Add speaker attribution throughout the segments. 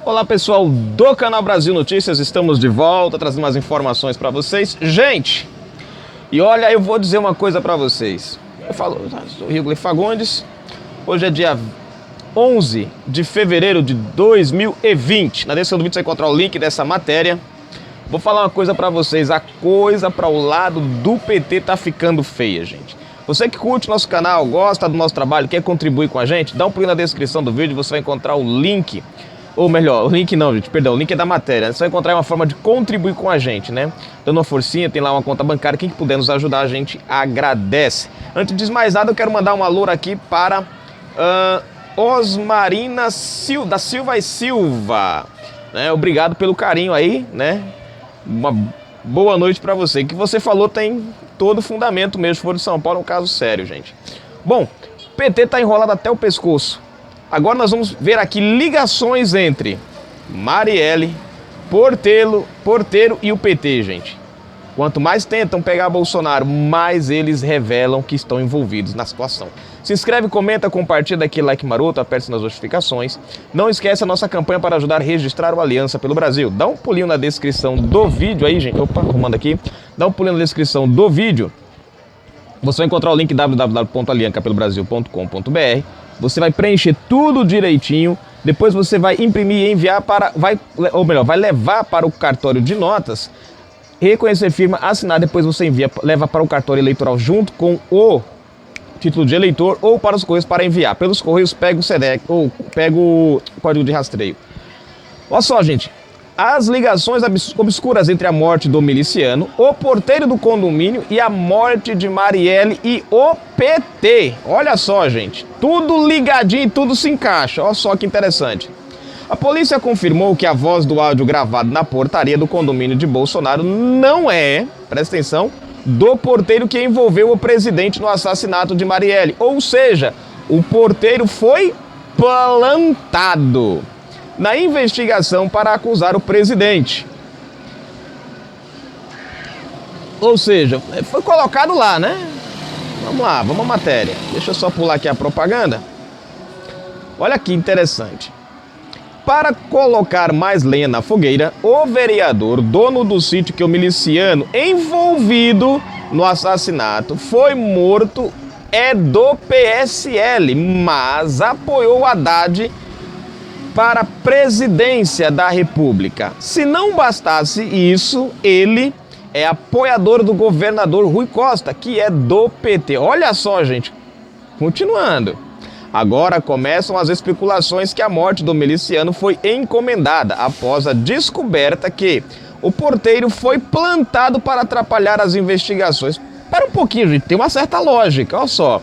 Speaker 1: Olá pessoal do canal Brasil Notícias, estamos de volta trazendo umas informações para vocês. Gente, e olha, eu vou dizer uma coisa para vocês. Eu sou Rigoli Fagundes, hoje é dia 11 de fevereiro de 2020. Na descrição do vídeo você vai encontrar o link dessa matéria. Vou falar uma coisa para vocês, a coisa para o lado do PT tá ficando feia, gente. Você que curte nosso canal, gosta do nosso trabalho, quer contribuir com a gente, dá um pulinho na descrição do vídeo, você vai encontrar o link. Ou melhor, o link não, gente, perdão, o link é da matéria. Você vai encontrar uma forma de contribuir com a gente, né? Dando uma forcinha, tem lá uma conta bancária, quem puder nos ajudar, a gente agradece. Antes de mais nada, eu quero mandar um alô aqui para Osmarina da Silva e Silva. Né? Obrigado pelo carinho aí, né? Uma boa noite para você. O que você falou tem todo fundamento mesmo. Se for de São Paulo, é um caso sério, gente. Bom, o PT tá enrolado até o pescoço. Agora nós vamos ver aqui ligações entre Marielle, Porteiro e o PT, gente. Quanto mais tentam pegar Bolsonaro, mais eles revelam que estão envolvidos na situação. Se inscreve, comenta, compartilha aquele like maroto, aperte nas notificações. Não esquece a nossa campanha para ajudar a registrar o Aliança pelo Brasil. Dá um pulinho na descrição do vídeo aí, gente. Opa, arrumando aqui. Dá um pulinho na descrição do vídeo. Você vai encontrar o link www.aliancapelobrasil.com.br. Você vai preencher tudo direitinho. Depois você vai imprimir e enviar para... vai levar para o cartório de notas. Reconhecer firma, assinar. Depois você envia, leva para o cartório eleitoral junto com o título de eleitor ou para os Correios para enviar. Pelos Correios pega o SEDEC ou pega o código de rastreio. Olha só, gente. As ligações obscuras entre a morte do miliciano, o porteiro do condomínio e a morte de Marielle e o PT. Olha só, gente. Tudo ligadinho e tudo se encaixa. Olha só que interessante. A polícia confirmou que a voz do áudio gravado na portaria do condomínio de Bolsonaro não é, presta atenção, do porteiro que envolveu o presidente no assassinato de Marielle. Ou seja, o porteiro foi plantado na investigação para acusar o presidente. Ou seja, foi colocado lá, né? Vamos lá, vamos à matéria. Deixa eu só pular aqui a propaganda. Olha que interessante. Para colocar mais lenha na fogueira, o vereador, dono do sítio que o miliciano envolvido no assassinato foi morto, é do PSL, mas apoiou Haddad para a presidência da República. Se não bastasse isso, ele é apoiador do governador Rui Costa, que é do PT. Olha só, gente, continuando. Agora começam as especulações que a morte do miliciano foi encomendada após a descoberta que o porteiro foi plantado para atrapalhar as investigações. Espera um pouquinho, gente, tem uma certa lógica, olha só.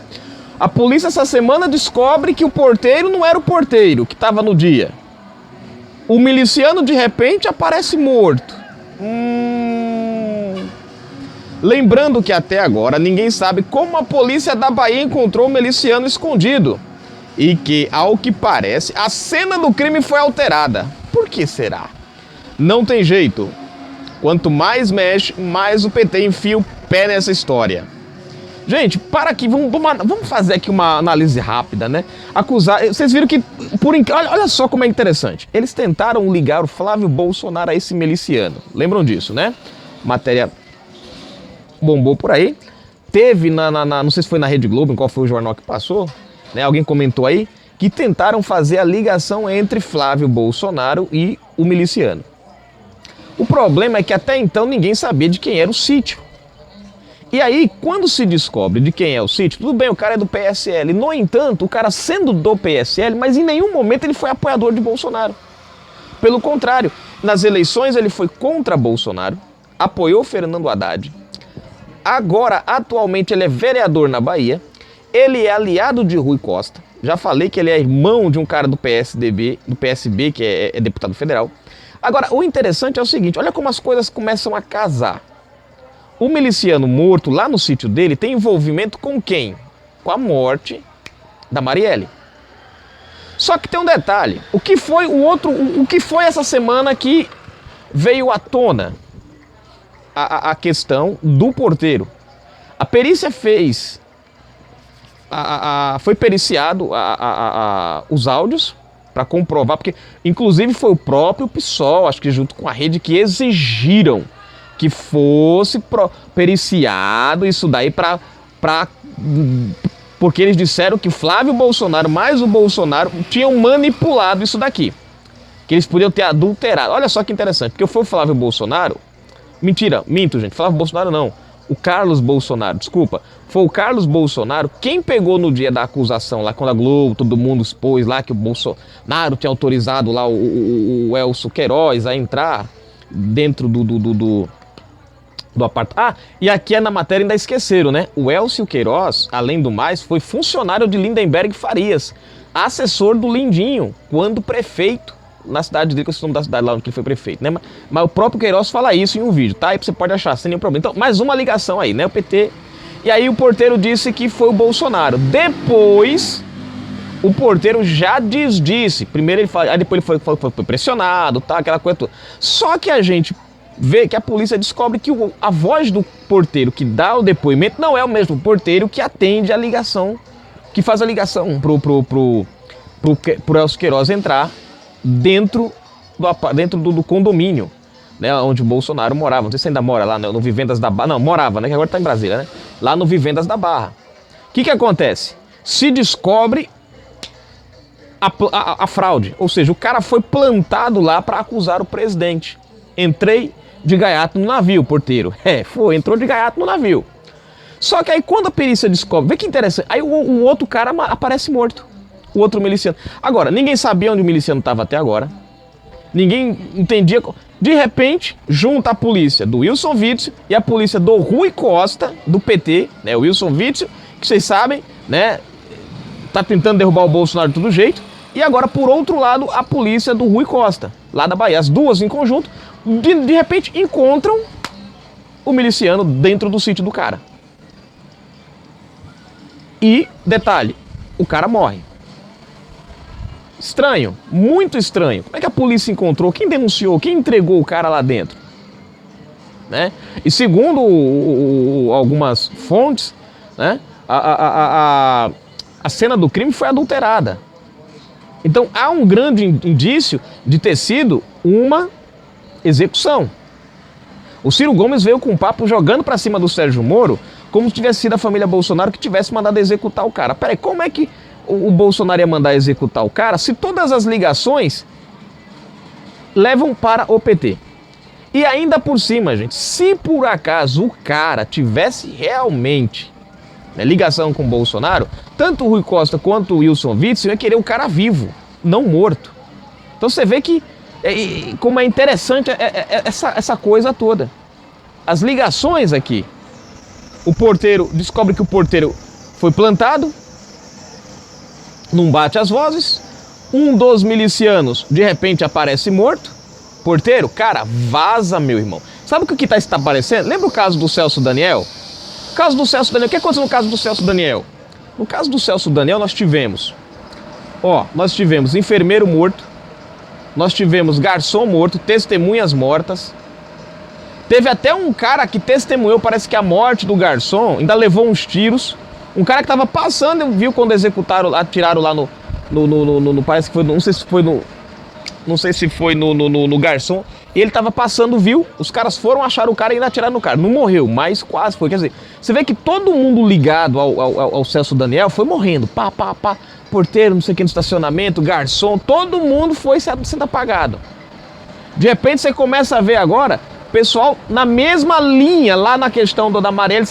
Speaker 1: A polícia essa semana descobre que o porteiro não era o porteiro que estava no dia. O miliciano de repente aparece morto. Lembrando que até agora ninguém sabe como a polícia da Bahia encontrou o miliciano escondido. E que, ao que parece, a cena do crime foi alterada. Por que será? Não tem jeito. Quanto mais mexe, mais o PT enfia o pé nessa história. Gente, para aqui, vamos fazer aqui uma análise rápida, né? Acusar, vocês viram que, olha só como é interessante. Eles tentaram ligar o Flávio Bolsonaro a esse miliciano. Lembram disso, né? Matéria bombou por aí. Teve, não sei se foi na Rede Globo, em qual foi o jornal que passou, né? Alguém comentou aí que tentaram fazer a ligação entre Flávio Bolsonaro e o miliciano. O problema é que até então ninguém sabia de quem era o sítio. E aí, quando se descobre de quem é o sítio, tudo bem, o cara é do PSL. No entanto, o cara sendo do PSL, mas em nenhum momento ele foi apoiador de Bolsonaro. Pelo contrário, nas eleições ele foi contra Bolsonaro, apoiou Fernando Haddad. Agora, atualmente, ele é vereador na Bahia. Ele é aliado de Rui Costa. Já falei que ele é irmão de um cara do PSB, que é deputado federal. Agora, o interessante é o seguinte, olha como as coisas começam a casar. O miliciano morto lá no sítio dele tem envolvimento com quem? Com a morte da Marielle. Só que tem um detalhe. O que foi essa semana que veio à tona a questão do porteiro? A perícia foi periciado os áudios para comprovar, porque inclusive foi o próprio PSOL, acho que junto com a rede, que exigiram que fosse periciado isso daí porque eles disseram que Flávio Bolsonaro mais o Bolsonaro tinham manipulado isso daqui, que eles podiam ter adulterado. Olha só que interessante, porque foi o Flávio Bolsonaro, mentira, minto gente, Flávio Bolsonaro não, o Carlos Bolsonaro, desculpa, foi o Carlos Bolsonaro quem pegou no dia da acusação lá, quando a Globo, todo mundo expôs lá que o Bolsonaro tinha autorizado lá o Elcio Queiroz a entrar dentro do apartamento. Ah, e aqui na matéria ainda esqueceram, né? O Elcio Queiroz, além do mais, foi funcionário de Lindenberg Farias, assessor do Lindinho, quando prefeito na cidade dele, que é o nome da cidade lá onde ele foi prefeito, né? Mas o próprio Queiroz fala isso em um vídeo, tá? Aí você pode achar sem nenhum problema. Então, mais uma ligação aí, né? O PT. E aí o porteiro disse que foi o Bolsonaro. Depois, o porteiro já disse. Primeiro ele fala, aí depois ele foi pressionado, tá? Aquela coisa toda. Só que a gente vê que a polícia descobre que a voz do porteiro que dá o depoimento não é o mesmo porteiro que atende a ligação, que faz a ligação pro Elcio Queiroz entrar dentro do condomínio, né, onde o Bolsonaro morava. Não sei se ainda mora lá no Vivendas da Barra. Não, morava, né? Que agora tá em Brasília, né? Lá no Vivendas da Barra. O que acontece? Se descobre a fraude. Ou seja, o cara foi plantado lá para acusar o presidente. Entrei de gaiato no navio, porteiro. Entrou de gaiato no navio. Só que aí quando a perícia descobre, vê que interessante, aí o outro cara aparece morto. O outro miliciano. Agora, ninguém sabia onde o miliciano estava até agora. Ninguém entendia. De repente, junta a polícia do Wilson Witzel e a polícia do Rui Costa, do PT, né? O Wilson Witzel, que vocês sabem, né? Tá tentando derrubar o Bolsonaro de todo jeito. E agora, por outro lado, a polícia do Rui Costa, lá da Bahia. As duas em conjunto, de repente, encontram o miliciano dentro do sítio do cara. E, detalhe, o cara morre. Estranho, muito estranho. Como é que a polícia encontrou? Quem denunciou? Quem entregou o cara lá dentro? Né? E segundo algumas fontes, né, a cena do crime foi adulterada. Então há um grande indício de ter sido uma execução. O Ciro Gomes veio com um papo jogando pra cima do Sérgio Moro como se tivesse sido a família Bolsonaro que tivesse mandado executar o cara. Peraí, como é que o Bolsonaro ia mandar executar o cara se todas as ligações levam para o PT? E ainda por cima, gente, se por acaso o cara tivesse realmente, né, ligação com o Bolsonaro, tanto o Rui Costa quanto o Wilson Witzel ia querer o cara vivo, não morto. Então você vê que como é interessante essa coisa toda. As ligações aqui. O porteiro descobre que o porteiro foi plantado, não bate as vozes, um dos milicianos de repente aparece morto. Porteiro, cara, vaza, meu irmão. Sabe o que está aparecendo? Lembra o caso do Celso Daniel? O caso do Celso Daniel, o que aconteceu no caso do Celso Daniel? No caso do Celso Daniel nós tivemos enfermeiro morto, nós tivemos garçom morto, testemunhas mortas. Teve até um cara que testemunhou, parece que a morte do garçom, ainda levou uns tiros. Um cara que estava passando, viu quando executaram, atiraram lá no parece que foi, não sei se foi no garçom. E ele estava passando, viu? Os caras foram, acharam o cara e ainda atiraram no cara. Não morreu, mas quase foi. Quer dizer, você vê que todo mundo ligado ao Celso Daniel foi morrendo. Pá, porteiro, não sei o que, no estacionamento, garçom, todo mundo foi sendo apagado. De repente você começa a ver agora pessoal na mesma linha, lá na questão da Marielle,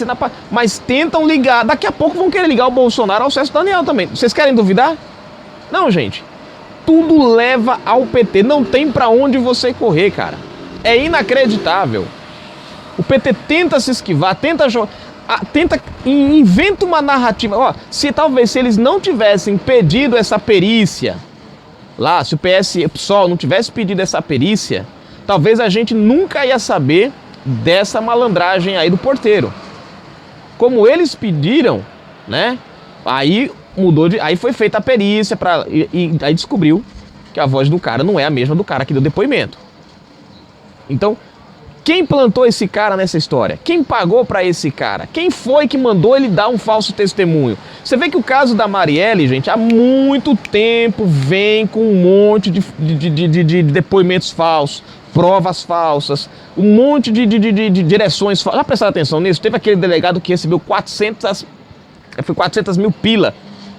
Speaker 1: mas tentam ligar. Daqui a pouco vão querer ligar o Bolsonaro ao Celso Daniel também. Vocês querem duvidar? Não, gente. Tudo leva ao PT. Não tem pra onde você correr, cara. É inacreditável. O PT tenta se esquivar, inventa uma narrativa. Se eles não tivessem pedido essa perícia lá, se o PSOL não tivesse pedido essa perícia, talvez a gente nunca ia saber dessa malandragem aí do porteiro. Como eles pediram, né? Aí foi feita a perícia e aí descobriu que a voz do cara não é a mesma do cara que deu depoimento. Então, Quem plantou esse cara nessa história? Quem pagou para esse cara? Quem foi que mandou ele dar um falso testemunho? Você vê que o caso da Marielle, gente, há muito tempo vem com um monte de depoimentos falsos, provas falsas, um monte de direções falsas. Já prestaram atenção nisso? Teve aquele delegado que recebeu 400 mil pila,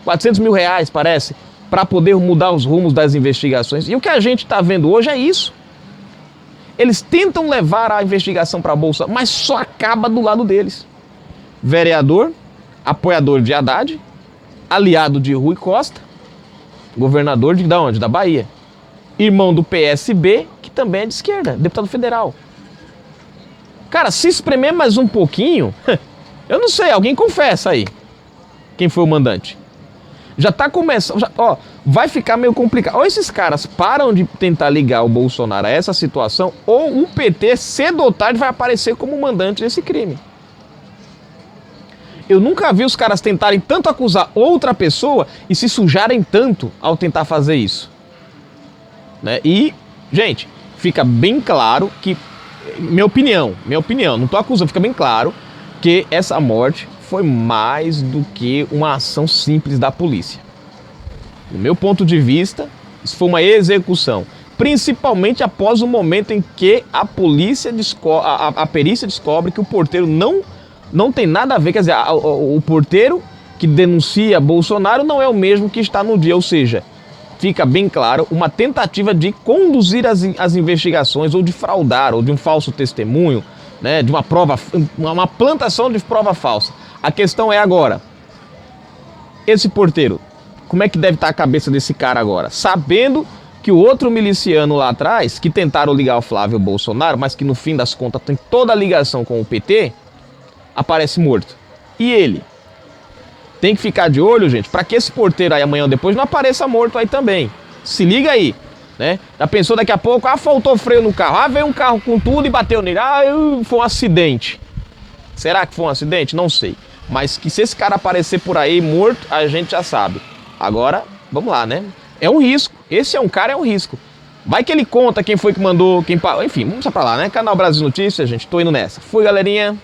Speaker 1: 400 mil reais, parece, para poder mudar os rumos das investigações. E o que a gente está vendo hoje é isso. Eles tentam levar a investigação para a Bolsa, mas só acaba do lado deles. Vereador, apoiador de Haddad, aliado de Rui Costa, governador de onde? Da Bahia. Irmão do PSB, que também é de esquerda, deputado federal. Cara, se espremer mais um pouquinho, eu não sei, alguém confessa aí quem foi o mandante. Já tá começando, vai ficar meio complicado. Ou esses caras param de tentar ligar o Bolsonaro a essa situação, ou o PT, cedo ou tarde, vai aparecer como mandante desse crime. Eu nunca vi os caras tentarem tanto acusar outra pessoa e se sujarem tanto ao tentar fazer isso. Né? E, gente, fica bem claro que, minha opinião, não tô acusando, fica bem claro que essa morte foi mais do que uma ação simples da polícia. Do meu ponto de vista, isso foi uma execução, principalmente após o momento em que a polícia a perícia descobre que o porteiro não tem nada a ver, quer dizer, o porteiro que denuncia Bolsonaro não é o mesmo que está no dia, ou seja, fica bem claro uma tentativa de conduzir as investigações ou de fraudar, ou de um falso testemunho, né, de uma plantação de prova falsa. A questão é agora, esse porteiro, como é que deve estar a cabeça desse cara agora? Sabendo que o outro miliciano lá atrás, que tentaram ligar o Flávio Bolsonaro, mas que no fim das contas tem toda a ligação com o PT, aparece morto. E ele? Tem que ficar de olho, gente, para que esse porteiro aí amanhã ou depois não apareça morto aí também. Se liga aí, né? Já pensou daqui a pouco, faltou freio no carro, veio um carro com tudo e bateu nele, foi um acidente. Será que foi um acidente? Não sei. Mas que se esse cara aparecer por aí morto, a gente já sabe. Agora, vamos lá, né? É um risco. Esse é um risco. Vai que ele conta quem foi que mandou, quem pagou. Enfim, vamos pra lá, né? Canal Brasil Notícias, gente. Tô indo nessa. Fui, galerinha.